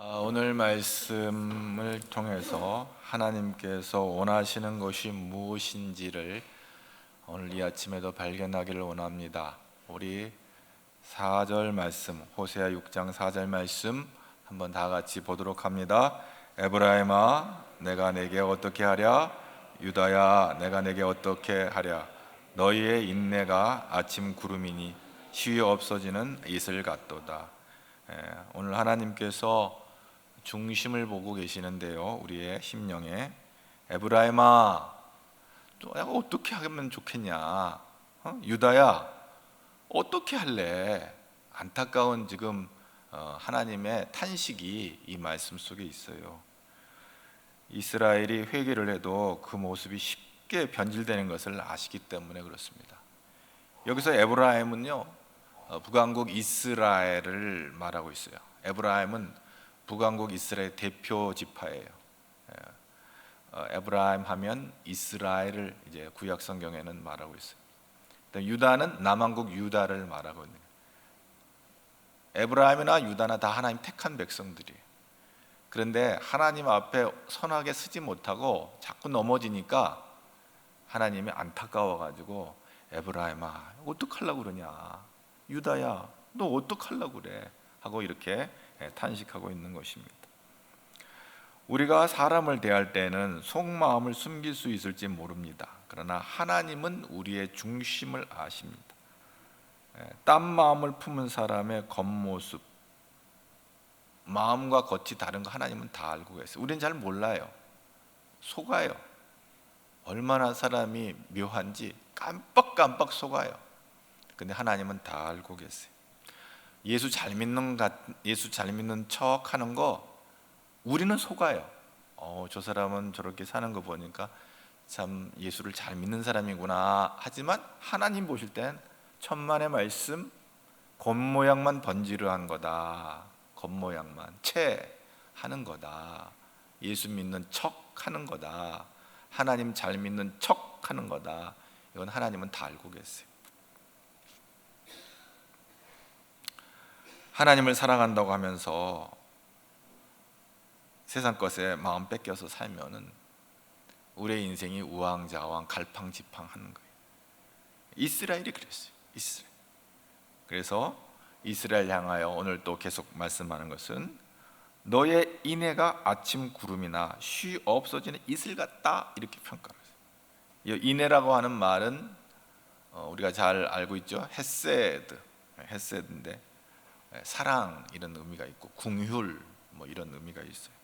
오늘 말씀을 통해서 하나님께서 원하시는 것이 무엇인지를 오늘 이 아침에도 발견하기를 원합니다. 우리 4절 말씀, 호세아 6장 4절 말씀 한번 다 같이 보도록 합니다. 에브라임아, 내가 내게 어떻게 하랴? 유다야, 내가 내게 어떻게 하랴? 너희의 인내가 아침 구름이니 쉬이 없어지는 이슬 같도다. 오늘 하나님께서 중심을 보고 계시는데요, 우리의 심령에. 에브라임아, 또 내가 어떻게 하면 좋겠냐? 유다야, 어떻게 할래? 안타까운 지금 하나님의 탄식이 이 말씀 속에 있어요. 이스라엘이 회개를 해도 그 모습이 쉽게 변질되는 것을 아시기 때문에 그렇습니다. 여기서 에브라임은요, 북왕국 이스라엘을 말하고 있어요. 에브라임은 북왕국 이스라엘 대표 지파예요. 에브라임 하면 이스라엘을 이제 구약 성경에는 말하고 있어요. 유다는 남왕국 유다를 말하고 있는 거예요. 에브라임이나 유다나 다 하나님 택한 백성들이에요. 그런데 하나님 앞에 선하게 서지 못하고 자꾸 넘어지니까 하나님이 안타까워가지고 에브라임아, 어떡하려고 그러냐? 유다야, 너 어떡하려고 그래? 하고 이렇게 탄식하고 있는 것입니다. 우리가 사람을 대할 때는 속마음을 숨길 수 있을지 모릅니다. 그러나 하나님은 우리의 중심을 아십니다. 딴 마음을 품은 사람의 겉모습, 마음과 겉이 다른 거 하나님은 다 알고 계세요. 우리는 잘 몰라요. 속아요. 얼마나 사람이 묘한지 깜빡깜빡 속아요. 근데 하나님은 다 알고 계세요. 예수 잘 믿는 척 하는 거 우리는 속아요. 저 사람은 저렇게 사는 거 보니까 참 예수를 잘 믿는 사람이구나. 하지만 하나님 보실 땐 천만의 말씀 겉모양만 번지르한 거다. 겉모양만 하는 거다. 예수 믿는 척 하는 거다. 하나님 잘 믿는 척 하는 거다. 이건 하나님은 다 알고 계세요. 하나님을 사랑한다고 하면서 세상 것에 마음 뺏겨서 살면은 우리의 인생이 우왕좌왕 갈팡지팡하는 거예요. 이스라엘이 그랬어요. 이스라엘. 그래서 이스라엘 향하여 오늘 또 계속 말씀하는 것은 너의 인애가 아침 구름이나 쉬 없어지는 이슬 같다, 이렇게 평가했어요. 이 인애라고 하는 말은 우리가 잘 알고 있죠. 헤세드인데 사랑 이런 의미가 있고 궁휼 뭐 이런 의미가 있어요.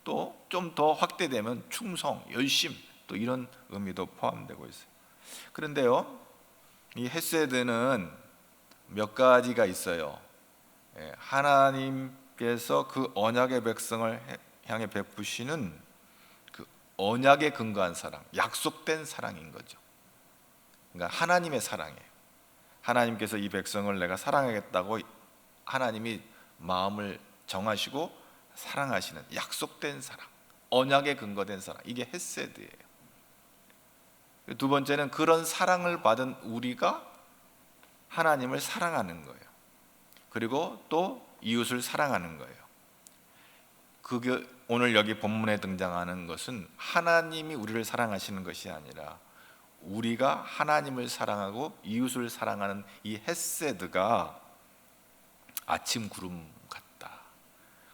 또 좀 더 확대되면 충성, 열심 또 이런 의미도 포함되고 있어요. 그런데요, 이 헤세드는 몇 가지가 있어요. 하나님께서 그 언약의 백성을 향해 베푸시는 그 언약에 근거한 사랑, 약속된 사랑인 거죠. 그러니까 하나님의 사랑이에요. 하나님께서 이 백성을 내가 사랑하겠다고 하나님이 마음을 정하시고 사랑하시는 약속된 사랑, 언약에 근거된 사랑, 이게 헤세드예요. 두 번째는 그런 사랑을 받은 우리가 하나님을 사랑하는 거예요. 그리고 또 이웃을 사랑하는 거예요. 그게 오늘 여기 본문에 등장하는 것은 하나님이 우리를 사랑하시는 것이 아니라 우리가 하나님을 사랑하고 이웃을 사랑하는 이 헤세드가 아침 구름 같다,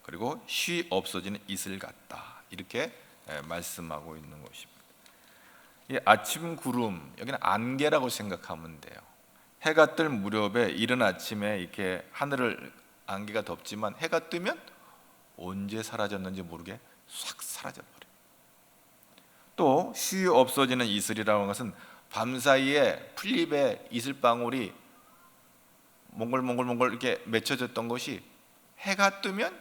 그리고 쉬 없어지는 이슬 같다, 이렇게 말씀하고 있는 것입니다. 이 아침 구름, 여기는 안개라고 생각하면 돼요. 해가 뜰 무렵에 이른 아침에 이렇게 하늘을 안개가 덮지만 해가 뜨면 언제 사라졌는지 모르게 싹 사라져버려요. 또 쉬 없어지는 이슬이라고 하는 것은 밤사이에 풀잎에 이슬방울이 몽글몽글 이렇게 맺혀졌던 것이 해가 뜨면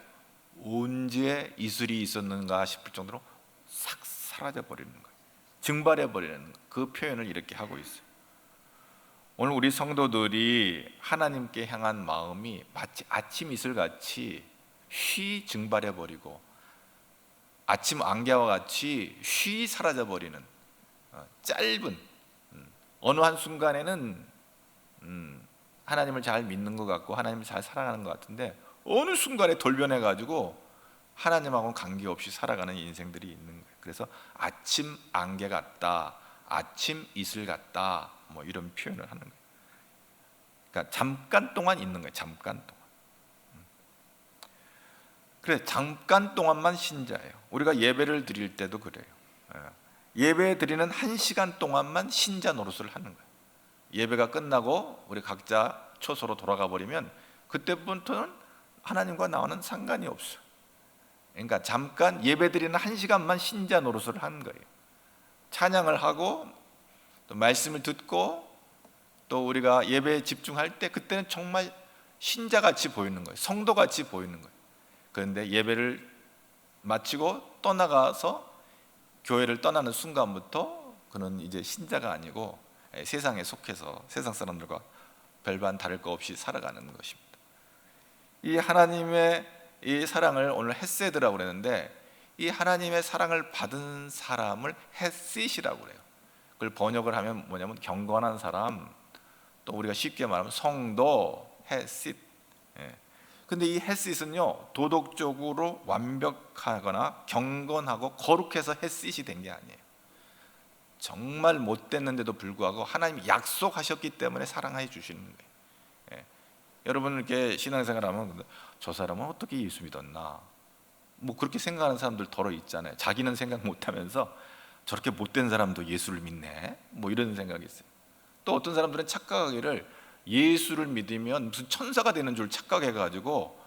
언제 이슬이 있었는가 싶을 정도로 싹 사라져 버리는 거예요. 증발해 버리는 그 표현을 이렇게 하고 있어요. 오늘 우리 성도들이 하나님께 향한 마음이 마치 아침 이슬같이 쉬 증발해 버리고 아침 안개와 같이 쉬 사라져 버리는 짧은 어느 한순간에는 하나님을 잘 믿는 것 같고 하나님을 잘 사랑하는 것 같은데 어느 순간에 돌변해 가지고 하나님하고는 관계없이 살아가는 인생들이 있는 거예요. 그래서 아침 안개 같다, 아침 이슬 같다, 뭐 이런 표현을 하는 거예요. 그러니까 잠깐 동안 있는 거예요. 잠깐 동안. 그래, 잠깐 동안만 신자예요. 우리가 예배를 드릴 때도 그래요. 예배 드리는 1시간 동안만 신자 노릇을 하는 거예요. 예배가 끝나고 우리 각자 처소로 돌아가 버리면 그때부터는 하나님과 나와는 상관이 없어요. 그러니까 잠깐 예배 드리는 1시간만 신자 노릇을 하는 거예요. 찬양을 하고 또 말씀을 듣고 또 우리가 예배에 집중할 때 그때는 정말 신자같이 보이는 거예요. 성도같이 보이는 거예요. 그런데 예배를 마치고 떠나가서 교회를 떠나는 순간부터 그는 이제 신자가 아니고 세상에 속해서 세상 사람들과 별반 다를 것 없이 살아가는 것입니다. 이 하나님의 이 사랑을 오늘 헤세드라고 그랬는데, 이 하나님의 사랑을 받은 사람을 헤싯이라고 그래요. 그걸 번역을 하면 뭐냐면 경건한 사람, 또 우리가 쉽게 말하면 성도, 헤싯. 근데 이 헤싯은요, 도덕적으로 완벽하거나 경건하고 거룩해서 헤싯이 된 게 아니에요. 정말 못됐는데도 불구하고 하나님이 약속하셨기 때문에 사랑해 주시는 거예요. 여러분 이렇게 신앙생활하면 저 사람은 어떻게 예수 믿었나, 뭐 그렇게 생각하는 사람들 더러 있잖아요. 자기는 생각 못하면서 저렇게 못된 사람도 예수를 믿네, 뭐 이런 생각이 있어요. 또 어떤 사람들은 착각하기를 예수를 믿으면 무슨 천사가 되는 줄 착각해가지고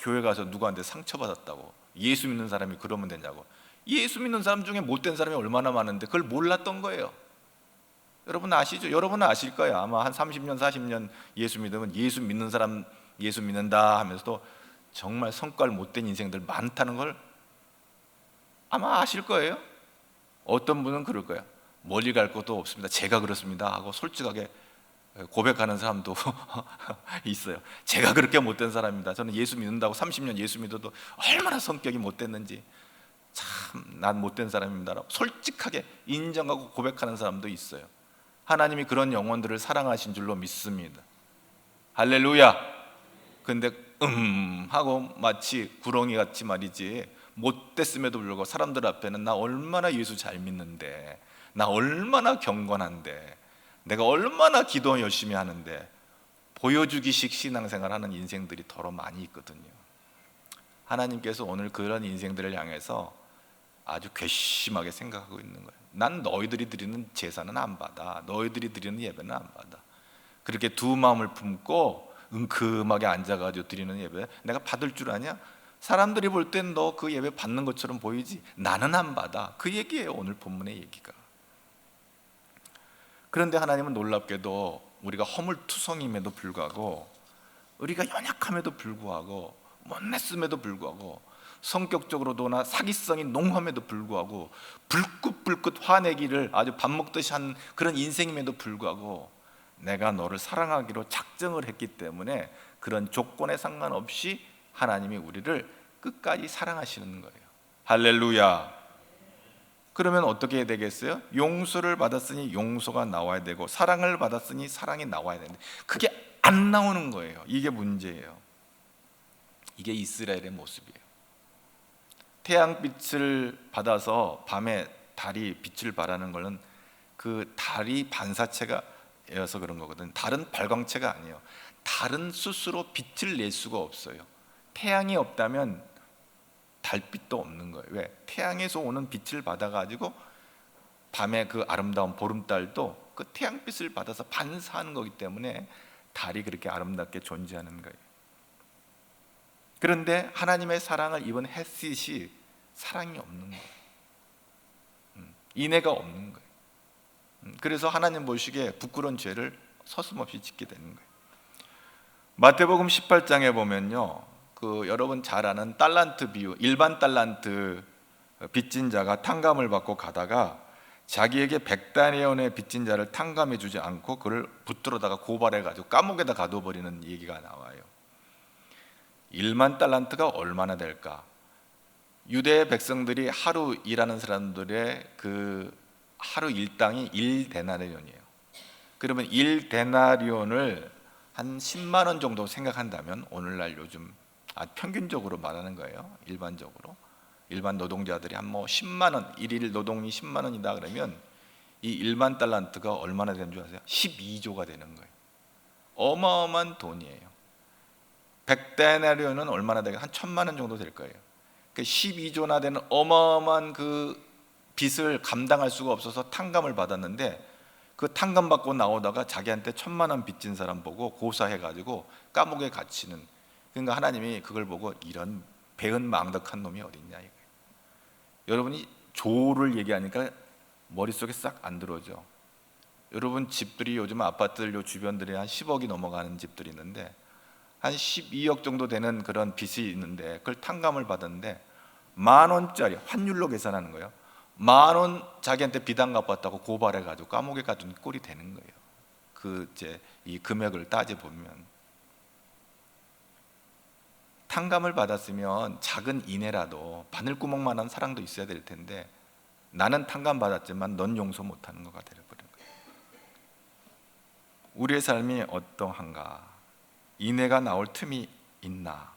교회 가서 누구한테 상처받았다고, 예수 믿는 사람이 그러면 되냐고. 예수 믿는 사람 중에 못된 사람이 얼마나 많은데 그걸 몰랐던 거예요. 여러분 아시죠? 여러분은 아실 거예요. 아마 한 30년 40년 예수 믿으면 예수 믿는 사람 예수 믿는다 하면서도 정말 성깔 못된 인생들 많다는 걸 아마 아실 거예요. 어떤 분은 그럴 거예요. 멀리 갈 것도 없습니다, 제가 그렇습니다 하고 솔직하게 고백하는 사람도 있어요. 제가 그렇게 못된 사람입니다. 저는 예수 믿는다고 30년 예수 믿어도 얼마나 성격이 못됐는지 참 난 못된 사람입니다 라고 솔직하게 인정하고 고백하는 사람도 있어요. 하나님이 그런 영혼들을 사랑하신 줄로 믿습니다. 할렐루야. 근데 하고 마치 구렁이 같이 말이지, 못됐음에도 불구하고 사람들 앞에는 나 얼마나 예수 잘 믿는데, 나 얼마나 경건한데, 내가 얼마나 기도 열심히 하는데, 보여주기식 신앙생활 하는 인생들이 더러 많이 있거든요. 하나님께서 오늘 그런 인생들을 향해서 아주 괘씸하게 생각하고 있는 거예요. 난 너희들이 드리는 제사는 안 받아, 너희들이 드리는 예배는 안 받아. 그렇게 두 마음을 품고 은큼하게 앉아가지고 드리는 예배 내가 받을 줄 아냐? 사람들이 볼 땐 너 그 예배 받는 것처럼 보이지, 나는 안 받아. 그 얘기예요, 오늘 본문의 얘기가. 그런데 하나님은 놀랍게도 우리가 허물투성임에도 불구하고, 우리가 연약함에도 불구하고, 못냈음에도 불구하고, 성격적으로도나 사기성이 농함에도 불구하고, 불긋불긋 화내기를 아주 밥 먹듯이 한 그런 인생임에도 불구하고 내가 너를 사랑하기로 작정을 했기 때문에 그런 조건에 상관없이 하나님이 우리를 끝까지 사랑하시는 거예요. 할렐루야. 그러면 어떻게 해야 되겠어요? 용서를 받았으니 용서가 나와야 되고, 사랑을 받았으니 사랑이 나와야 되는데 그게 안 나오는 거예요. 이게 문제예요. 이게 이스라엘의 모습이에요. 태양빛을 받아서 밤에 달이 빛을 발하는 것은 그 달이 반사체가여서 그런 거거든. 달은 발광체가 아니에요. 달은 스스로 빛을 낼 수가 없어요. 태양이 없다면 달빛도 없는 거예요. 왜? 태양에서 오는 빛을 받아가지고 밤에 그 아름다운 보름달도 그 태양빛을 받아서 반사하는 거기 때문에 달이 그렇게 아름답게 존재하는 거예요. 그런데 하나님의 사랑을 입은 헤싯이 사랑이 없는 거예요. 인애가 없는 거예요. 그래서 하나님 보시기에 부끄러운 죄를 서슴없이 짓게 되는 거예요. 마태복음 18장에 보면요, 여러분 잘 아는 달란트 비유, 일반 달란트 빚진 자가 탕감을 받고 가다가 자기에게 100다니엘의 빚진 자를 탕감해 주지 않고 그를 붙들어다가 고발해가지고 감옥에다 가둬버리는 얘기가 나와요. 1만 달란트가 얼마나 될까? 유대 백성들이 하루 일하는 사람들의 그 하루 일당이 1데나리온이에요. 그러면 1데나리온을 한 10만 원 정도 생각한다면 오늘날 요즘 평균적으로 말하는 거예요. 일반적으로 일반 노동자들이 한 뭐 10만 원, 일일 노동이 10만 원이다 그러면 이 일반 달란트가 얼마나 되는 줄 아세요? 12조가 되는 거예요. 어마어마한 돈이에요. 100데나리온은 얼마나 되게 한 1000만 원 정도 될 거예요. 그 12조나 되는 어마어마한 그 빚을 감당할 수가 없어서 탕감을 받았는데, 그 탕감 받고 나오다가 자기한테 1000만 원 빚진 사람 보고 고사해가지고 감옥에 갇히는. 그러니까 하나님이 그걸 보고 이런 배은망덕한 놈이 어딨냐 이거예요. 여러분이 조를 얘기하니까 머릿속에 싹 안 들어오죠. 여러분 집들이 요즘 아파트들 요 주변들이 한 10억이 넘어가는 집들이 있는데 한 12억 정도 되는 그런 빚이 있는데 그걸 탕감을 받았는데 10,000원짜리 환율로 계산하는 거예요. 10,000원 자기한테 빚 안 갚았다고 고발해가지고 감옥에 가둔 꼴이 되는 거예요. 그 이제 이 금액을 따져 보면 탕감을 받았으면 작은 인해라도 바늘구멍만한 사랑도 있어야 될 텐데 나는 탕감 받았지만 넌 용서 못하는 거가 되어버린 거예요. 우리의 삶이 어떠한가? 인해가 나올 틈이 있나?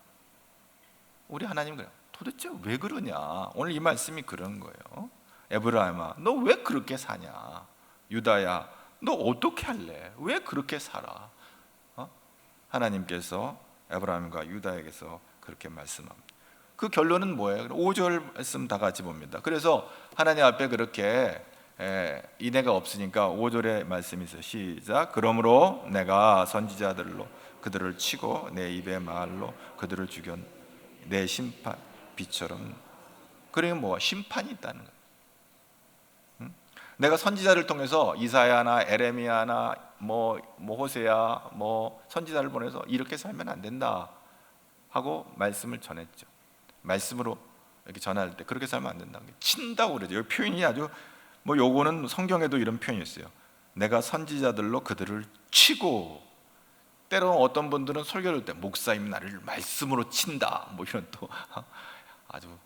우리 하나님 그래요. 도대체 왜 그러냐? 오늘 이 말씀이 그런 거예요. 에브라임아, 너 왜 그렇게 사냐? 유다야, 너 어떻게 할래? 왜 그렇게 살아? 하나님께서 에브라임과 유다에게서 그렇게 말씀합니다. 그 결론은 뭐예요? 5절 말씀 다 같이 봅니다. 그래서 하나님 앞에 그렇게 인해가 없으니까 5절의 말씀이 있어요. 시작. 그러므로 내가 선지자들로 그들을 치고 내 입의 말로 그들을 죽였. 내 심판 비처럼. 그러면 뭐가 심판이 있다는 거예요. 내가 선지자를 통해서 이사야나 에레미야나 뭐 호세야 뭐 선지자를 보내서 이렇게 살면 안 된다 하고 말씀을 전했죠. 말씀으로 이렇게 전할 때 그렇게 살면 안 된다. 친다고 그러죠. 이 표현이 아주 뭐 요거는 성경에도 이런 표현이 있어요. 내가 선지자들로 그들을 치고. 때로는 어떤 분들은 설교를 때 목사님 나를 말씀으로 친다 뭐 이런 또 아주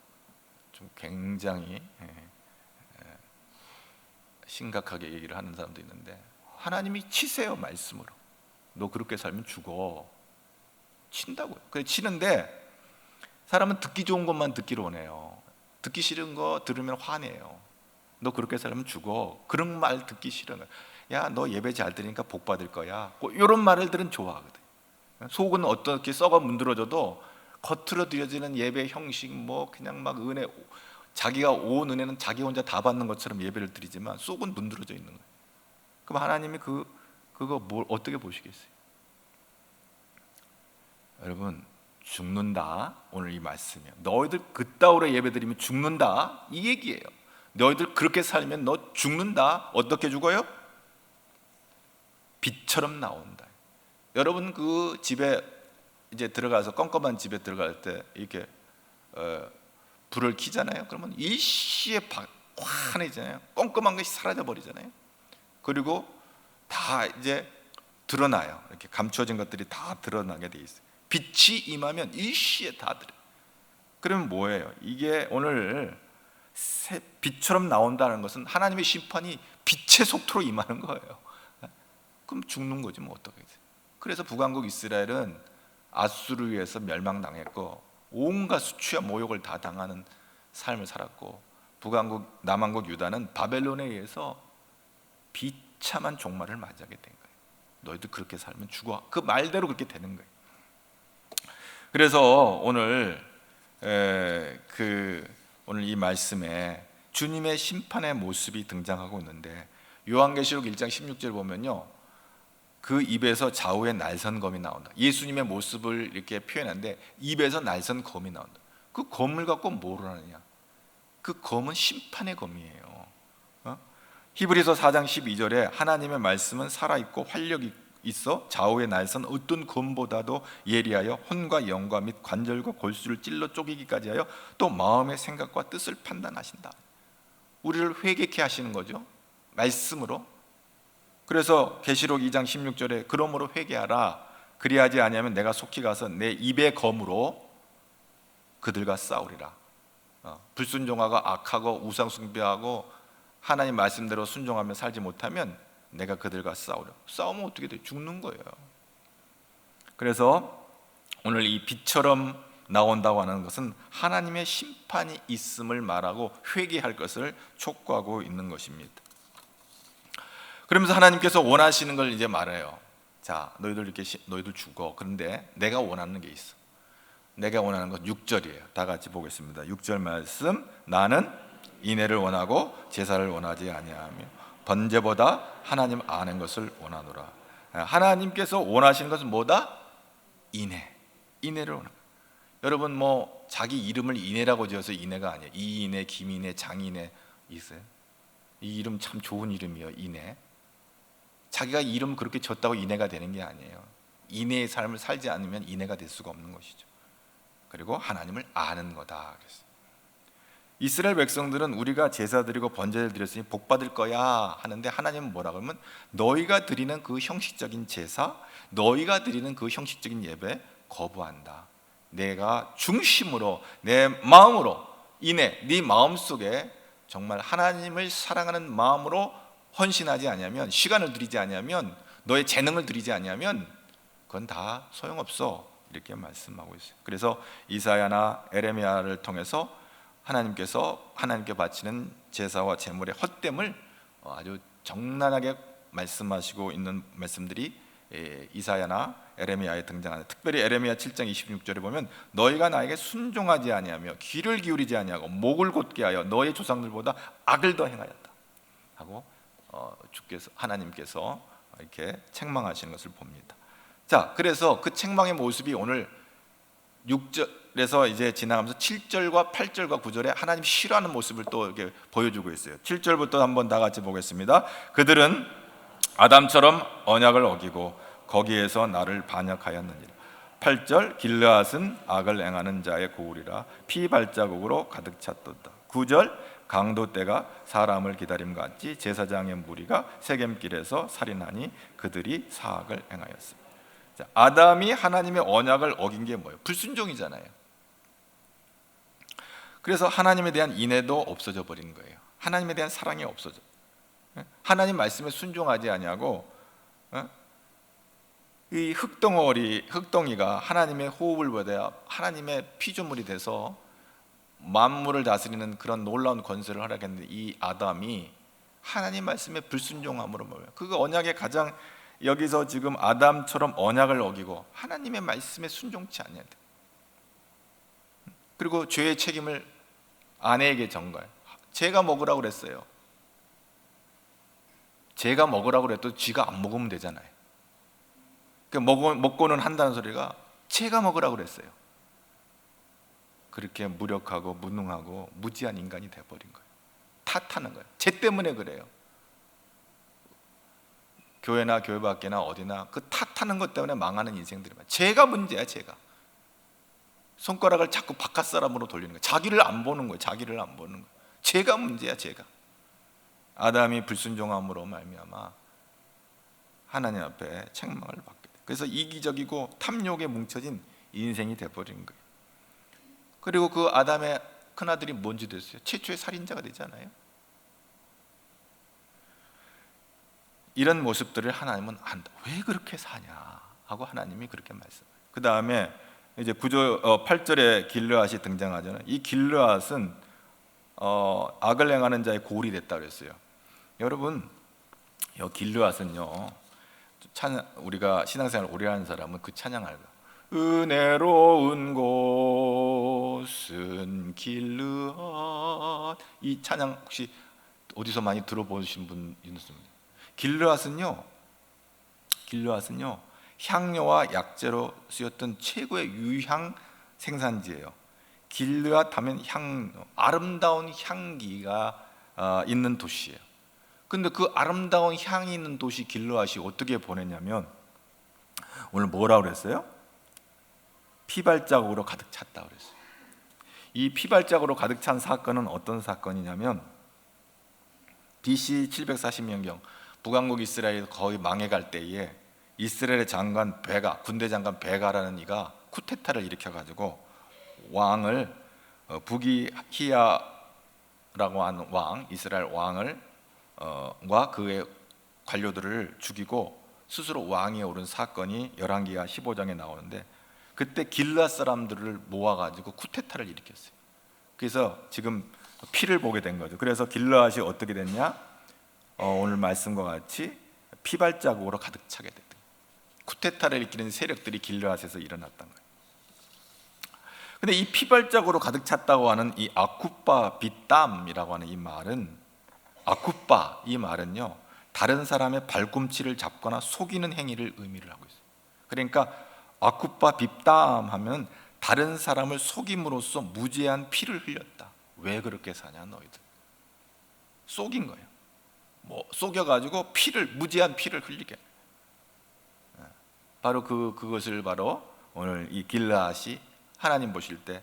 좀 굉장히 심각하게 얘기를 하는 사람도 있는데, 하나님이 치세요. 말씀으로. 너 그렇게 살면 죽어. 친다고요. 그래 치는데 사람은 듣기 좋은 것만 듣기로 원해요. 듣기 싫은 거 들으면 화내요. 너 그렇게 살면 죽어. 그런 말 듣기 싫은. 야, 너 예배 잘 드리니까 복 받을 거야. 이런 말을 들은 좋아하거든. 속은 어떻게 썩어 문드러져도 겉으로 드려지는 예배 형식 뭐 그냥 막 은혜, 자기가 온 은혜는 자기 혼자 다 받는 것처럼 예배를 드리지만 속은 문드러져 있는 거예요. 그럼 하나님이 그거 뭘 어떻게 보시겠어요? 여러분, 죽는다. 오늘 이 말씀이에요. 너희들 그따위로 예배드리면 죽는다 이 얘기예요. 너희들 그렇게 살면 너 죽는다. 어떻게 죽어요? 빛처럼 나온다. 여러분 그 집에 이제 들어가서 껌껌한 집에 들어갈 때 이렇게 불을 켜잖아요. 그러면 일시에 환해지잖아요. 껌껌한 것이 사라져 버리잖아요. 그리고 다 이제 드러나요. 이렇게 감춰진 것들이 다 드러나게 돼 있어요. 빛이 임하면 일시에 다 드러. 그러면 뭐예요? 이게 오늘 빛처럼 나온다는 것은 하나님의 심판이 빛의 속도로 임하는 거예요. 그럼 죽는 거지 뭐 어떻게. 그래서 북왕국 이스라엘은 아수르에서 멸망당했고 온갖 수치와 모욕을 다 당하는 삶을 살았고, 북왕국 남왕국 유다는 바벨론에 의해서 비참한 종말을 맞이하게 된 거예요. 너희들 그렇게 살면 죽어. 그 말대로 그렇게 되는 거예요. 그래서 오늘 오늘 이 말씀에 주님의 심판의 모습이 등장하고 있는데, 요한계시록 1장 16절 보면요, 그 입에서 좌우에 날선 검이 나온다. 예수님의 모습을 이렇게 표현하는데 입에서 날선 검이 나온다. 그 검을 갖고 뭐를 하느냐? 그 검은 심판의 검이에요. 히브리서 4장 12절에 하나님의 말씀은 살아있고 활력이 있어 좌우에 날선 어떤 검보다도 예리하여 혼과 영과 및 관절과 골수를 찔러 쪼개기까지 하여 또 마음의 생각과 뜻을 판단하신다. 우리를 회개케 하시는 거죠, 말씀으로. 그래서 계시록 2장 16절에 그러므로 회개하라. 그리하지 아니하면 내가 속히 가서 내 입의 검으로 그들과 싸우리라. 불순종하고 악하고 우상 숭배하고 하나님 말씀대로 순종하며 살지 못하면 내가 그들과 싸우려. 싸우면 어떻게 돼? 죽는 거예요. 그래서 오늘 이 빛처럼 나온다고 하는 것은 하나님의 심판이 있음을 말하고 회개할 것을 촉구하고 있는 것입니다. 그러면서 하나님께서 원하시는 걸 이제 말해요. 자, 너희들 죽어. 그런데 내가 원하는 게 있어. 내가 원하는 건 6절이에요. 다 같이 보겠습니다. 6절 말씀. 나는 인애를 원하고 제사를 원하지 아니하며 번제보다 하나님 아는 것을 원하노라. 하나님께서 원하시는 것은 뭐다? 인애를 원합니다. 여러분 뭐 자기 이름을 인애라고 지어서 인애가 아니에요. 이인애, 김인애, 장인애 있어요? 이 이름 참 좋은 이름이에요. 인애. 자기가 이름 그렇게 졌다고 인애가 되는 게 아니에요. 인애의 삶을 살지 않으면 인애가 될 수가 없는 것이죠. 그리고 하나님을 아는 거다. 그랬어요. 이스라엘 백성들은 우리가 제사 드리고 번제를 드렸으니 복 받을 거야 하는데 하나님은 뭐라 그러면 너희가 드리는 그 형식적인 제사, 너희가 드리는 그 형식적인 예배 거부한다. 내가 중심으로 내 마음으로 인애, 네 마음속에 정말 하나님을 사랑하는 마음으로 헌신하지 아니하면, 시간을 들이지 아니하면, 너의 재능을 들이지 아니하면 그건 다 소용없어. 이렇게 말씀하고 있어요. 그래서 이사야나 에레미야를 통해서 하나님께서 하나님께 바치는 제사와 제물의 헛됨을 아주 적나라하게 말씀하시고 있는 말씀들이 이사야나 에레미야에 등장하는, 특별히 에레미야 7장 26절에 보면 너희가 나에게 순종하지 아니하며 귀를 기울이지 아니하고 목을 곧게 하여 너희 조상들보다 악을 더 행하였다 하고 주께서, 하나님께서 이렇게 책망하시는 것을 봅니다. 자, 그래서 그 책망의 모습이 오늘 6절에서 이제 지나가면서 7절과 8절과 9절에 하나님 싫어하는 모습을 또 이렇게 보여주고 있어요. 7절부터 한번 다 같이 보겠습니다. 그들은 아담처럼 언약을 어기고 거기에서 나를 반역하였느니라. 8절 길르앗은 악을 행하는 자의 고울이라 피 발자국으로 가득 찼도다. 9절 강도 때가 사람을 기다림 같이 제사장의 무리가 세겜길에서 살인하니 그들이 사악을 행하였습니다. 자, 아담이 하나님의 언약을 어긴 게 뭐예요? 불순종이잖아요. 그래서 하나님에 대한 인애도 없어져 버린 거예요. 하나님에 대한 사랑이 없어져. 하나님 말씀에 순종하지 아니하고 이 흙덩이가 하나님의 호흡을 받아야 하나님의 피조물이 돼서 만물을 다스리는 그런 놀라운 권세를 허락했는데, 이 아담이 하나님 말씀에 불순종함으로 뭐예요? 그 언약의 가장, 여기서 지금 아담처럼 언약을 어기고 하나님의 말씀에 순종치 않아야 돼. 그리고 죄의 책임을 아내에게 전가해. 제가 먹으라고 그랬어요. 제가 먹으라고 그래도 지가 안 먹으면 되잖아요. 먹고는 한다는 소리가 제가 먹으라고 그랬어요. 그렇게 무력하고 무능하고 무지한 인간이 돼버린 거예요. 탓하는 거예요. 쟤 때문에 그래요. 교회나 교회 밖이나 어디나 그 탓하는 것 때문에 망하는 인생들이 많아요. 제가 문제야. 제가 손가락을 자꾸 바깥 사람으로 돌리는 거예요. 자기를 안 보는 거예요. 자기를 안 보는 거예요. 제가 문제야. 제가. 아담이 불순종함으로 말미암아 하나님 앞에 책망을 받게 돼요. 그래서 이기적이고 탐욕에 뭉쳐진 인생이 돼버린 거예요. 그리고 그 아담의 큰아들이 뭔지 됐어요? 최초의 살인자가 되잖아요. 이런 모습들을 하나님은 안다. 왜 그렇게 사냐 하고 하나님이 그렇게 말씀해요. 그 다음에 이제 8절에 길르앗이 등장하잖아요. 이 길르앗은 악을 행하는 자의 고울이 됐다 그랬어요. 여러분, 이 길르앗은요, 우리가 신앙생활 오래 하는 사람은 그 찬양 알고, 은혜로운 곳은 길르앗, 이 찬양 혹시 어디서 많이 들어보신 분 있습니까? 길르앗은요 향료와 약재로 쓰였던 최고의 유향 생산지예요. 길르앗 하면 향, 아름다운 향기가 있는 도시예요. 근데 그 아름다운 향이 있는 도시 길르앗이 어떻게 보냈냐면, 오늘 뭐라고 그랬어요? 피발자국으로 가득 찼다고 그랬어요. 이 피발자국으로 가득 찬 사건은 어떤 사건이냐면, BC 740년경 북왕국 이스라엘이 거의 망해갈 때에 이스라엘의 장관 베가, 군대 장관 베가라는 이가 쿠데타를 일으켜가지고 왕을, 부기히야라고 하는 왕, 이스라엘 왕을 과 그의 관료들을 죽이고 스스로 왕위에 오른 사건이 열왕기하 15장에 나오는데, 그때 길르앗 사람들을 모아가지고 쿠데타를 일으켰어요. 그래서 지금 피를 보게 된 거죠. 그래서 길르앗이 어떻게 됐냐? 오늘 말씀과 같이 피발자국으로 가득 차게 됐다. 쿠데타를 일으키는 세력들이 길르앗에서 일어났던 거예요. 근데 이 피발자국으로 가득 찼다고 하는 이 아쿠빠 빗담이라고 하는 이 말은, 아쿠빠 이 말은요, 다른 사람의 발꿈치를 잡거나 속이는 행위를 의미를 하고 있어요. 그러니까 아쿠빠 빗담 하면 다른 사람을 속임으로써 무제한 피를 흘렸다. 왜 그렇게 사냐 너희들? 속인 거예요. 속여가지고 무제한 피를 흘리게. 바로 그것을 바로 오늘 이 길르앗이 하나님 보실 때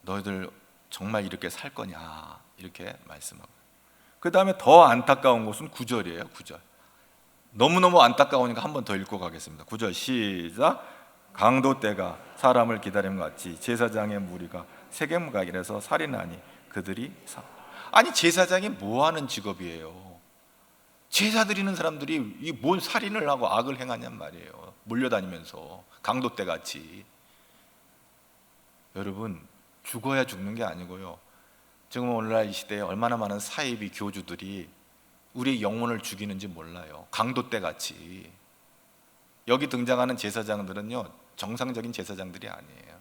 너희들 정말 이렇게 살 거냐 이렇게 말씀하고, 그 다음에 더 안타까운 것은 9절이에요. 9절 너무너무 안타까우니까 한 번 더 읽고 가겠습니다. 9절 시작. 강도 때가 사람을 기다림 같이 제사장의 무리가 세겜가길에서 살인하니 그들이 아니 제사장이 뭐하는 직업이에요? 제사 드리는 사람들이 이 뭔 살인을 하고 악을 행하냔 말이에요. 몰려다니면서 강도 때 같이. 여러분, 죽어야 죽는 게 아니고요, 지금 오늘날 이 시대에 얼마나 많은 사이비 교주들이 우리의 영혼을 죽이는지 몰라요. 강도 때 같이. 여기 등장하는 제사장들은요, 정상적인 제사장들이 아니에요.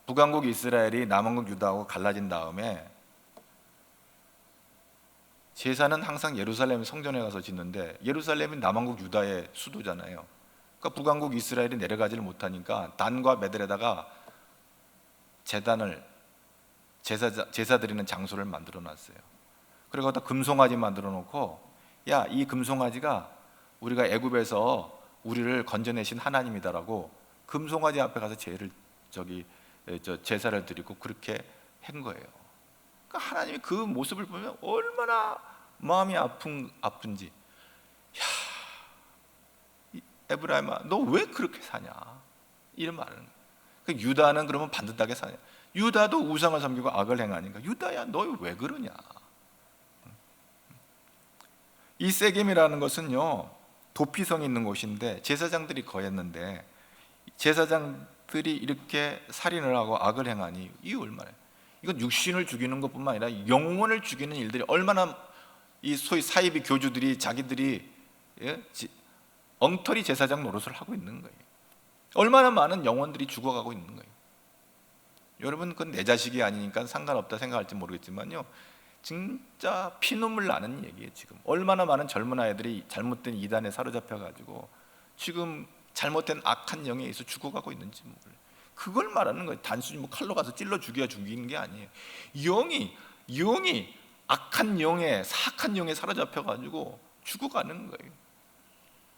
북왕국 이스라엘이 남왕국 유다하고 갈라진 다음에 제사는 항상 예루살렘 성전에 가서 짓는데, 예루살렘이 남왕국 유다의 수도잖아요. 그러니까 북왕국 이스라엘이 내려가지를 못하니까 단과 메들에다가 제사 드리는 장소를 만들어 놨어요. 그리고 거기다 금송아지 만들어 놓고, 야, 이 금송아지가 우리가 애굽에서 우리를 건져내신 하나님이다라고 금송아지 앞에 가서 제사를 드리고 그렇게 한 거예요. 그러니까 하나님이 그 모습을 보면 얼마나 마음이 아픈지. 야, 에브라임아, 너 왜 그렇게 사냐? 이런 말을 하는 거예요. 유다는 그러면 반듯하게 사냐? 유다도 우상을 섬기고 악을 행하니까, 유다야, 너 왜 그러냐? 이 세겜이라는 것은요, 도피성이 있는 곳인데 제사장들이 거했는데, 제사장들이 이렇게 살인을 하고 악을 행하니 이 얼마나, 이건 육신을 죽이는 것뿐만 아니라 영혼을 죽이는 일들이 얼마나, 이 소위 사이비 교주들이 자기들이 엉터리 제사장 노릇을 하고 있는 거예요. 얼마나 많은 영혼들이 죽어가고 있는 거예요. 여러분, 그건 내 자식이 아니니까 상관없다 생각할지 모르겠지만요, 진짜 피눈물 나는 얘기예요. 지금 얼마나 많은 젊은 아이들이 잘못된 이단에 사로잡혀가지고 지금 잘못된 악한 영에 의해서 죽어가고 있는지 몰라요. 그걸 말하는 거예요. 단순히 칼로 가서 찔러 죽이는 게 아니에요. 영이 악한 영에, 사악한 영에 사로잡혀가지고 죽어가는 거예요.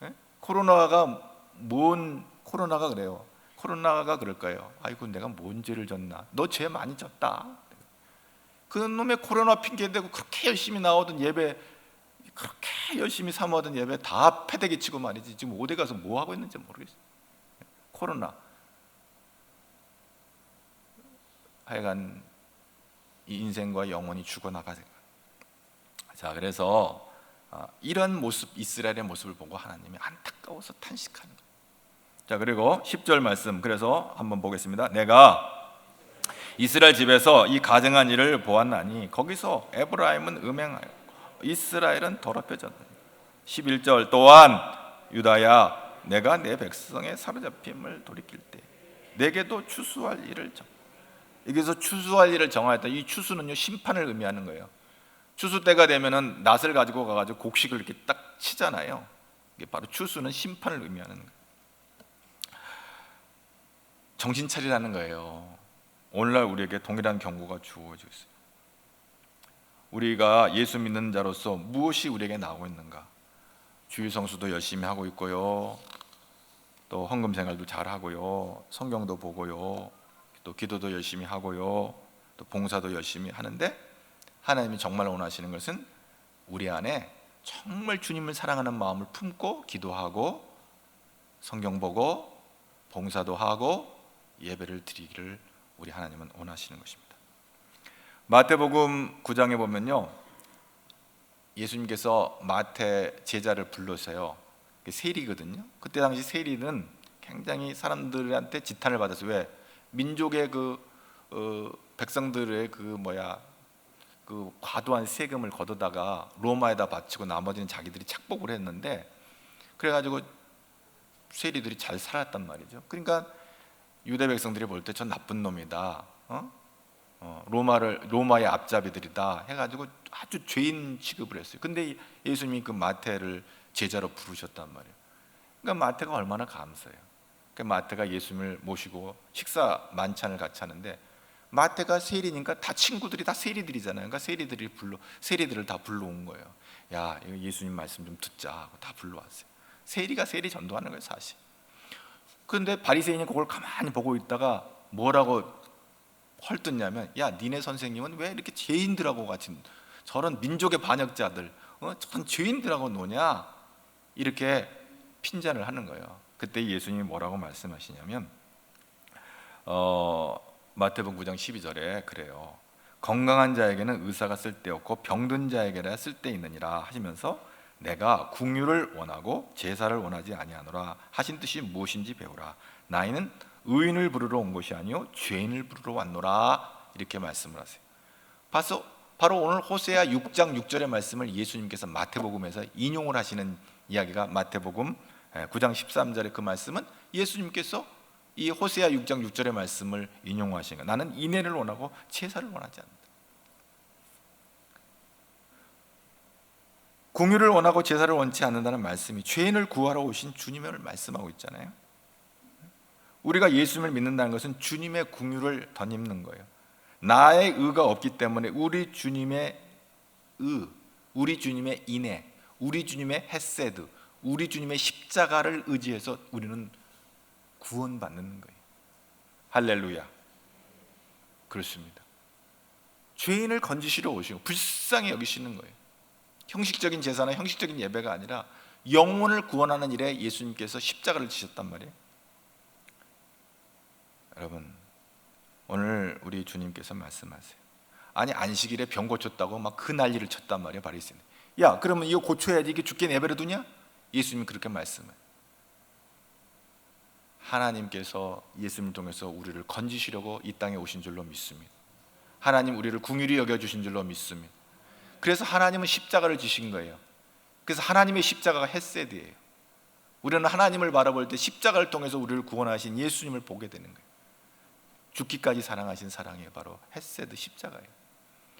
네? 코로나가 그래요. 코로나가 그럴까요? 아이고, 내가 뭔 죄를 졌나? 너 죄 많이 졌다. 그 놈의 코로나 핑계대고 그렇게 열심히 나오던 예배, 그렇게 열심히 사모하던 예배 다 패대기 치고 말이지, 지금 어디 가서 뭐 하고 있는지 모르겠어요. 코로나. 하여간 이 인생과 영혼이 죽어나가는 거예요. 자, 그래서 이런 모습, 이스라엘의 모습을 보고 하나님이 안타까워서 탄식하는 거예요. 자, 그리고 10절 말씀, 그래서 한번 보겠습니다. 내가 이스라엘 집에서 이 가증한 일을 보았나니 거기서 에브라임은 음행하여 이스라엘은 더럽혀졌느니. 11절 또한 유다야, 내가 내 백성의 사로잡힘을 돌이킬 때 내게도 추수할 일을 여기서 추수할 일을 정하였다. 이 추수는요, 심판을 의미하는 거예요. 추수 때가 되면은 낫을 가지고 가가지고 곡식을 이렇게 딱 치잖아요. 이게 바로 추수는 심판을 의미하는 거예요. 정신 차리라는 거예요. 오늘날 우리에게 동일한 경고가 주어지고 있어요. 우리가 예수 믿는 자로서 무엇이 우리에게 나오고 있는가? 주일 성수도 열심히 하고 있고요, 또 헌금 생활도 잘 하고요, 성경도 보고요, 또 기도도 열심히 하고요, 또 봉사도 열심히 하는데, 하나님이 정말 원하시는 것은 우리 안에 정말 주님을 사랑하는 마음을 품고 기도하고 성경 보고 봉사도 하고 예배를 드리기를 우리 하나님은 원하시는 것입니다. 마태복음 9장에 보면요, 예수님께서 마태 제자를 불러서요, 세리거든요. 그때 당시 세리는 굉장히 사람들한테 지탄을 받았어요. 왜? 민족의 백성들의 그 과도한 세금을 걷어다가 로마에다 바치고 나머지는 자기들이 착복을 했는데, 그래가지고 세리들이 잘 살았단 말이죠. 그러니까 유대 백성들이 볼 때 전 나쁜 놈이다, 로마의 앞잡이들이다 해가지고 아주 죄인 취급을 했어요. 근데 예수님이 그 마태를 제자로 부르셨단 말이에요. 그러니까 마태가 얼마나 감사해요. 그러니까 마태가 예수님을 모시고 식사 만찬을 같이 하는데, 마태가 세리니까 다 친구들이 다 세리들이잖아요. 그러니까 세리들을 다 불러온 거예요. 야, 이거 예수님 말씀 좀 듣자 하고 다 불러왔어요. 세리가 세리 전도하는 거예요, 사실. 그런데 바리새인이 그걸 가만히 보고 있다가 뭐라고 헐뜯냐면, 야, 니네 선생님은 왜 이렇게 죄인들하고 같이, 저런 민족의 반역자들, 저런 죄인들하고 노냐, 이렇게 핀잔을 하는 거예요. 그때 예수님이 뭐라고 말씀하시냐면, 마태복음 9장 12절에 그래요. 건강한 자에게는 의사가 쓸데없고 병든 자에게나 쓸데있느니라 하시면서, 내가 긍휼을 원하고 제사를 원하지 아니하노라 하신 뜻이 무엇인지 배우라. 나이는 의인을 부르러 온 것이 아니요 죄인을 부르러 왔노라, 이렇게 말씀을 하세요. 바로 오늘 호세아 6장 6절의 말씀을 예수님께서 마태복음에서 인용을 하시는 이야기가, 마태복음 9장 13절의 그 말씀은 예수님께서 이 호세아 6장 6절의 말씀을 인용하신 거예요. 나는 인애를 원하고 제사를 원하지 않는다. 긍휼을 원하고 제사를 원치 않는다는 말씀이 죄인을 구하러 오신 주님을 말씀하고 있잖아요. 우리가 예수님을 믿는다는 것은 주님의 긍휼을 덧입는 거예요. 나의 의가 없기 때문에 우리 주님의 의, 우리 주님의 인애, 우리 주님의 헤세드, 우리 주님의 십자가를 의지해서 우리는 구원받는 거예요. 할렐루야. 그렇습니다. 죄인을 건지시러 오시고 불쌍히 여기시는 거예요. 형식적인 제사나 형식적인 예배가 아니라 영혼을 구원하는 일에 예수님께서 십자가를 지셨단 말이에요. 여러분, 오늘 우리 주님께서 말씀하세요. 아니, 안식일에 병 고쳤다고 막 그 난리를 쳤단 말이에요, 바리새인. 야, 그러면 이거 고쳐야지, 이게 죽게 내버려 두냐? 예수님이 그렇게 말씀해요. 하나님께서 예수님을 통해서 우리를 건지시려고 이 땅에 오신 줄로 믿습니다. 하나님 우리를 긍휼히 여겨주신 줄로 믿습니다. 그래서 하나님은 십자가를 지신 거예요. 그래서 하나님의 십자가가 헤세드예요. 우리는 하나님을 바라볼 때 십자가를 통해서 우리를 구원하신 예수님을 보게 되는 거예요. 죽기까지 사랑하신 사랑이 바로 헤세드 십자가예요.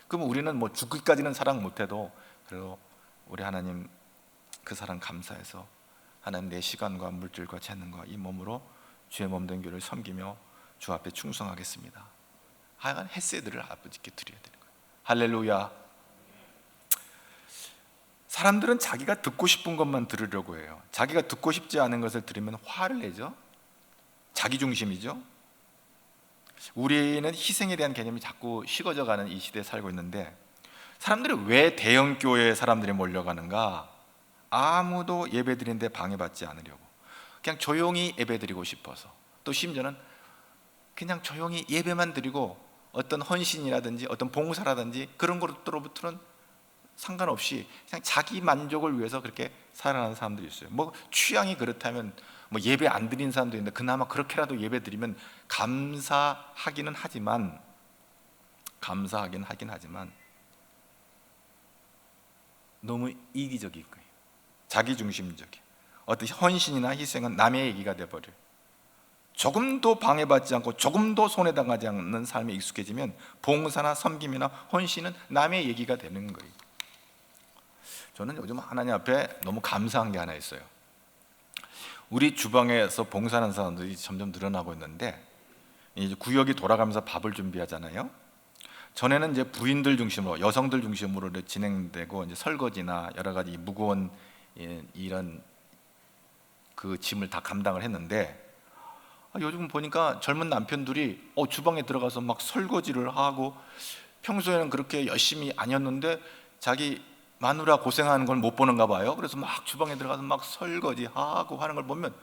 그러면 우리는 뭐 죽기까지는 사랑 못해도 그래도 우리 하나님 그 사랑 감사해서 하나님 내 시간과 물질과 재능과 이 몸으로 주의 몸된 교회를 섬기며 주 앞에 충성하겠습니다. 하여간 헤세드를 아버지께 드려야 되는 거예요. 할렐루야. 사람들은 자기가 듣고 싶은 것만 들으려고 해요. 자기가 듣고 싶지 않은 것을 들으면 화를 내죠. 자기중심이죠. 우리는 희생에 대한 개념이 자꾸 식어져 가는 이 시대에 살고 있는데, 사람들이 왜 대형 교회에 사람들이 몰려가는가? 아무도 예배드리는데 방해받지 않으려고, 그냥 조용히 예배드리고 싶어서, 또 심지어는 그냥 조용히 예배만 드리고 어떤 헌신이라든지 어떤 봉사라든지 그런 것으로부터는 상관없이 그냥 자기 만족을 위해서 그렇게 살아가는 사람들이 있어요. 뭐 취향이 그렇다면 뭐 예배 안 드린 사람도 있는데 그나마 그렇게라도 예배 드리면 감사하기는 하지만 너무 이기적일 거예요. 자기중심적이에요. 어떤 헌신이나 희생은 남의 얘기가 돼버려요. 조금도 방해받지 않고 조금도 손해당하지 않는 삶에 익숙해지면 봉사나 섬김이나 헌신은 남의 얘기가 되는 거예요. 저는 요즘 하나님 앞에 너무 감사한 게 하나 있어요. 우리 주방에서 봉사하는 사람들이 점점 늘어나고 있는데, 이제 구역이 돌아가면서 밥을 준비하잖아요. 전에는 이제 부인들 중심으로, 여성들 중심으로 진행되고, 이제 설거지나 여러 가지 무거운 이런 그 짐을 다 감당을 했는데, 요즘 보니까 젊은 남편들이 주방에 들어가서 막 설거지를 하고, 평소에는 그렇게 열심히 아니었는데 자기 마누라 고생하는 걸 못 보는가 봐요. 그래서 막 주방에 들어가서 막 설거지하고 하는 걸 보면,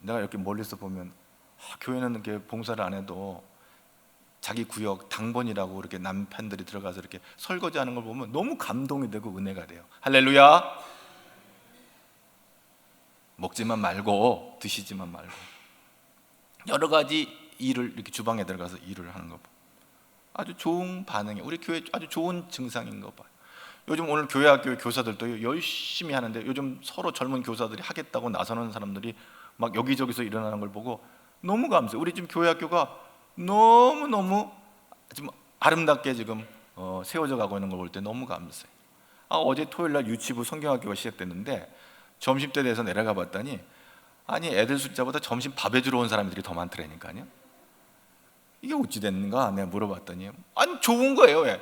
내가 이렇게 멀리서 보면 교회는 이렇게 봉사를 안 해도 자기 구역 당번이라고 이렇게 남편들이 들어가서 이렇게 설거지하는 걸 보면 너무 감동이 되고 은혜가 돼요. 할렐루야. 먹지만 말고, 드시지만 말고, 여러 가지 일을 이렇게 주방에 들어가서 일을 하는 거 봐. 아주 좋은 반응이, 우리 교회 아주 좋은 증상인 거 봐요. 요즘 오늘 교회 학교 교사들도 열심히 하는데, 요즘 서로 젊은 교사들이 하겠다고 나서는 사람들이 막 여기저기서 일어나는 걸 보고 너무 감사해요. 우리 지금 교회 학교가 너무너무 지금 아름답게 지금 세워져 가고 있는 걸 볼 때 너무 감사해요. 어제 토요일날 유치부 성경학교가 시작됐는데 점심때 돼서 내려가 봤더니, 아니 애들 숫자보다 점심 밥 해주러 온 사람들이 더 많더라니까요. 이게 어찌 됐는가 내가 물어봤더니, 아니 좋은 거예요. 왜?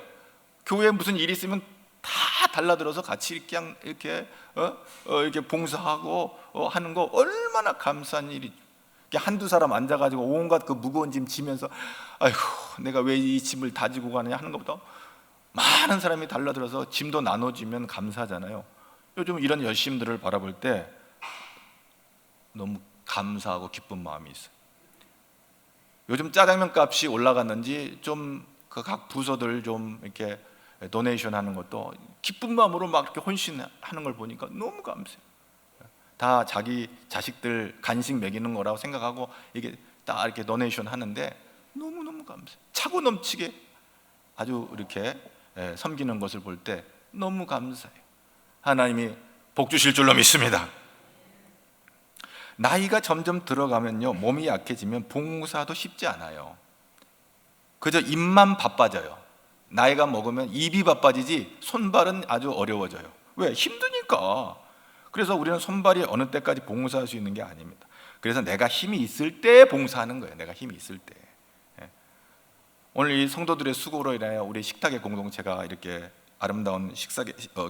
교회에 무슨 일이 있으면 다 달라들어서 같이 그냥 이렇게 이렇게 봉사하고 하는 거 얼마나 감사한 일이죠. 한두 사람 앉아가지고 온갖 그 무거운 짐 지면서 아이고 내가 왜 이 짐을 다 지고 가느냐 하는 것보다 많은 사람이 달라들어서 짐도 나눠주면 감사하잖아요. 요즘 이런 열심들을 바라볼 때 너무 감사하고 기쁜 마음이 있어요. 요즘 짜장면 값이 올라갔는지 좀 그 각 부서들 좀 이렇게 도네이션 하는 것도 기쁜 마음으로 막 이렇게 헌신하는 걸 보니까 너무 감사해요. 다 자기 자식들 간식 먹이는 거라고 생각하고 이게 다 이렇게 도네이션 하는데 너무너무 감사해요. 차고 넘치게 아주 이렇게 섬기는 것을 볼 때 너무 감사해요. 하나님이 복 주실 줄로 믿습니다. 나이가 점점 들어가면요, 몸이 약해지면 봉사도 쉽지 않아요. 그저 입만 바빠져요. 나이가 먹으면 입이 바빠지지 손발은 아주 어려워져요. 왜? 힘드니까. 그래서 우리는 손발이 어느 때까지 봉사할 수 있는 게 아닙니다. 그래서 내가 힘이 있을 때 봉사하는 거예요. 내가 힘이 있을 때. 오늘 이 성도들의 수고로 인하여 우리 식탁의 공동체가 이렇게 아름다운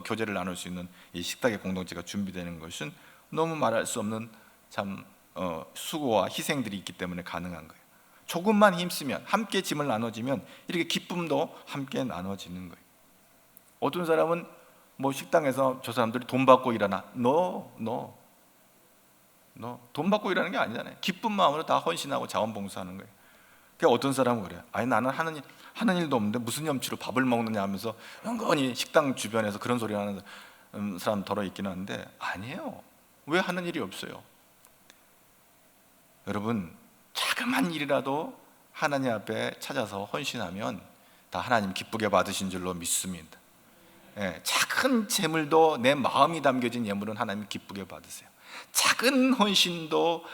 교제를 나눌 수 있는 이 식탁의 공동체가 준비되는 것은 너무 말할 수 없는 참 수고와 희생들이 있기 때문에 가능한 거예요. 조금만 힘쓰면, 함께 짐을 나눠지면 이렇게 기쁨도 함께 나눠지는 거예요. 어떤 사람은 뭐 식당에서 저 사람들이 돈 받고 일하나? 돈 받고 일하는 게 아니잖아요. 기쁜 마음으로 다 헌신하고 자원봉사하는 거예요. 그러니까 어떤 사람은 그래요. 아니 나는 하는 일도 없는데 무슨 염치로 밥을 먹느냐 하면서 영건히 식당 주변에서 그런 소리 하는 사람 더러 있긴 한데, 아니에요. 왜 하는 일이 없어요? 여러분, 자그만 일이라도 하나님 앞에 찾아서 헌신하면 다 하나님 기쁘게 받으신 줄로 믿습니다. 작은 재물도 내 마음이 담겨진 예물은 하나님 기쁘게 받으세요. 작은 헌신도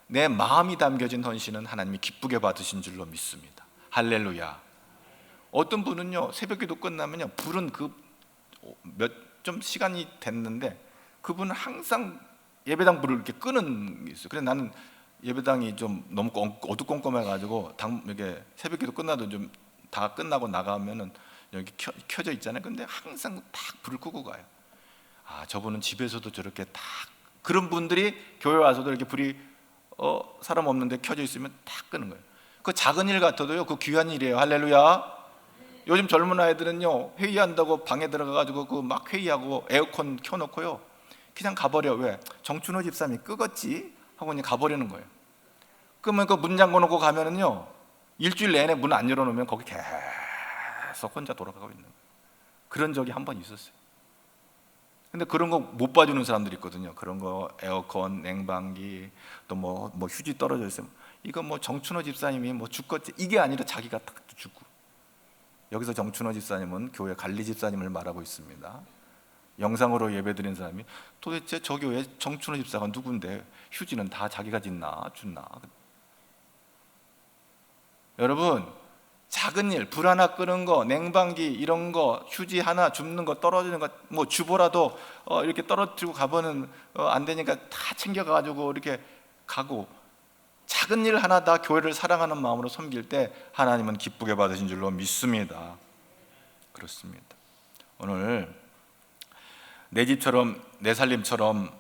내 마음이 담겨진 헌신은 하나님이 기쁘게 받으신 줄로 믿습니다. 할렐루야. 어떤 분은요, 새벽기도 끝나면요, 불은 좀 시간이 됐는데 그분은 항상 예배당 불을 이렇게 끄는 게 있어요. 그래서 나는 예배당이 좀 너무 어두컴컴해가지고 이렇게 새벽기도 끝나도 좀 다 끝나고 나가면은 여기 켜져 있잖아요. 근데 항상 딱 불을 끄고 가요. 저분은 집에서도 저렇게 딱, 그런 분들이 교회 와서도 이렇게 불이 사람 없는데 켜져 있으면 딱 끄는 거예요. 그 작은 일 같아도요, 그 귀한 일이에요. 할렐루야. 요즘 젊은 아이들은요, 회의한다고 방에 들어가가지고 그 막 회의하고 에어컨 켜놓고요, 그냥 가버려. 왜? 정춘호 집사님이 끄겠지 하고 그냥 가버리는 거예요. 그러면 그 문 잠궈놓고 가면은요, 일주일 내내 문 안 열어놓으면 거기 계속 혼자 돌아가고 있는 거예요. 그런 적이 한 번 있었어요. 근데 그런 거 못 봐주는 사람들이 있거든요. 그런 거 에어컨, 냉방기, 또 뭐 휴지 떨어져 있으면 이거 뭐 정춘호 집사님이 뭐 죽겠지, 이게 아니라 자기가 딱 죽고. 여기서 정춘호 집사님은 교회 관리 집사님을 말하고 있습니다. 영상으로 예배드린 사람이 도대체 저 교회 정춘호 집사가 누군데 휴지는 다 자기가 짓나 줬나. 여러분, 작은 일, 불 하나 끄는 거, 냉방기 이런 거, 휴지 하나 줍는 거, 떨어지는 거, 뭐 주보라도 이렇게 떨어뜨리고 가보는 안 되니까 다 챙겨가지고 이렇게 가고, 작은 일 하나 다 교회를 사랑하는 마음으로 섬길 때 하나님은 기쁘게 받으신 줄로 믿습니다. 그렇습니다. 오늘 내 집처럼, 내 살림처럼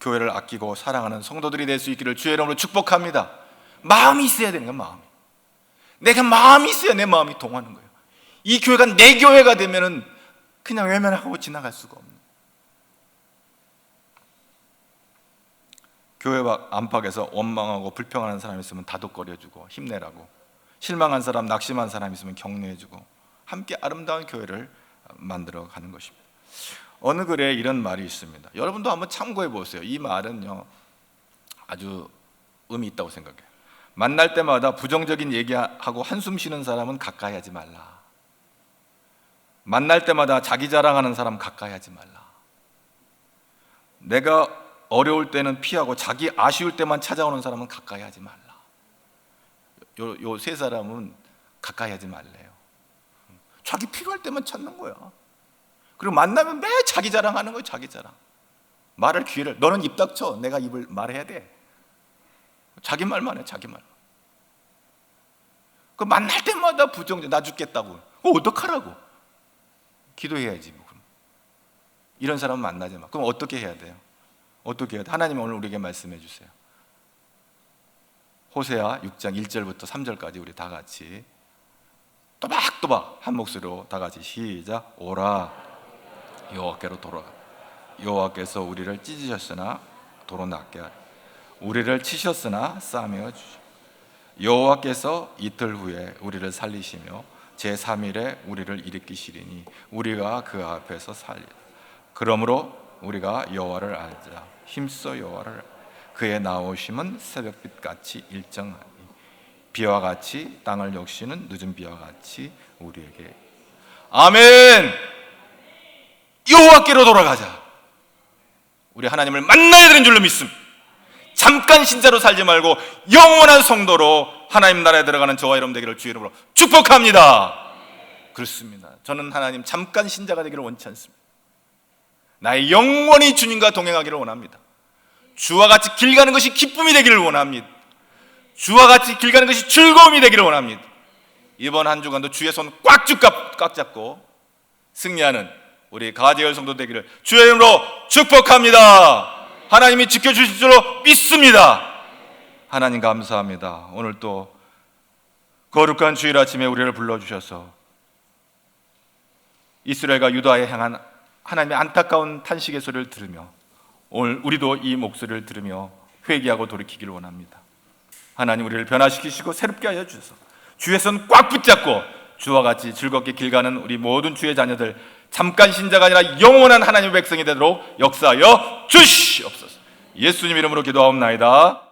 교회를 아끼고 사랑하는 성도들이 될 수 있기를 주의 이름으로 축복합니다. 마음이 있어야 되는 거야. 마음이. 내가 마음이 있어야 내 마음이 동하는 거예요. 이 교회가 내 교회가 되면은 그냥 외면하고 지나갈 수가 없는. 교회 안팎에서 원망하고 불평하는 사람 있으면 다독거려주고 힘내라고, 실망한 사람, 낙심한 사람 있으면 격려해주고, 함께 아름다운 교회를 만들어 가는 것입니다. 어느 글에 이런 말이 있습니다. 여러분도 한번 참고해 보세요. 이 말은요, 아주 의미 있다고 생각해요. 만날 때마다 부정적인 얘기하고 한숨 쉬는 사람은 가까이 하지 말라. 만날 때마다 자기 자랑하는 사람 가까이 하지 말라. 내가 어려울 때는 피하고 자기 아쉬울 때만 찾아오는 사람은 가까이 하지 말라. 요 세 사람은 가까이 하지 말래요. 자기 필요할 때만 찾는 거야. 그리고 만나면 매일 자기 자랑하는 거예요. 자기 자랑. 말할 기회를, 너는 입 닥쳐. 내가 입을 말해야 돼. 자기 말만 해. 자기 말만. 그 만날 때마다 부정적, 나 죽겠다고. 어떡하라고? 기도해야지. 뭐. 이런 사람 만나지 마. 그럼 어떻게 해야 돼요? 어떻게 해야 돼? 하나님 오늘 우리에게 말씀해 주세요. 호세아 6장 1절부터 3절까지 우리 다 같이 또박또박 한 목소리로 다 같이 시작. 오라 여호와께로 돌아가. 여호와께서 우리를 찢으셨으나 도로 낫게 하리. 우리를 치셨으나 싸매어 주시오. 여호와께서 이틀 후에 우리를 살리시며 제3일에 우리를 일으키시리니 우리가 그 앞에서 살리라. 그러므로 우리가 여호와를 알자. 힘써 여호와를 알자. 그의 나오심은 새벽빛같이 일정하니 비와 같이 땅을 역시는 늦은 비와 같이 우리에게. 아멘. 여호와께로 돌아가자. 우리 하나님을 만나야 되는 줄로 믿습니다. 잠깐 신자로 살지 말고 영원한 성도로 하나님 나라에 들어가는 저와 여러분 되기를 주의 이름으로 축복합니다. 그렇습니다. 저는 하나님 잠깐 신자가 되기를 원치 않습니다. 나의 영원히 주님과 동행하기를 원합니다. 주와 같이 길 가는 것이 기쁨이 되기를 원합니다. 주와 같이 길 가는 것이 즐거움이 되기를 원합니다. 이번 한 주간도 주의 손 꽉 잡고 승리하는 우리 가디엘 성도 되기를 주의 이름으로 축복합니다. 하나님이 지켜주실 줄로 믿습니다. 하나님 감사합니다. 오늘 또 거룩한 주일 아침에 우리를 불러주셔서 이스라엘과 유다에 향한 하나님의 안타까운 탄식의 소리를 들으며 오늘 우리도 이 목소리를 들으며 회개하고 돌이키기를 원합니다. 하나님 우리를 변화시키시고 새롭게 하여 주셔서 주의 손 꽉 붙잡고 주와 같이 즐겁게 길 가는 우리 모든 주의 자녀들, 잠깐 신자가 아니라 영원한 하나님의 백성이 되도록 역사하여 주시옵소서. 예수님 이름으로 기도하옵나이다.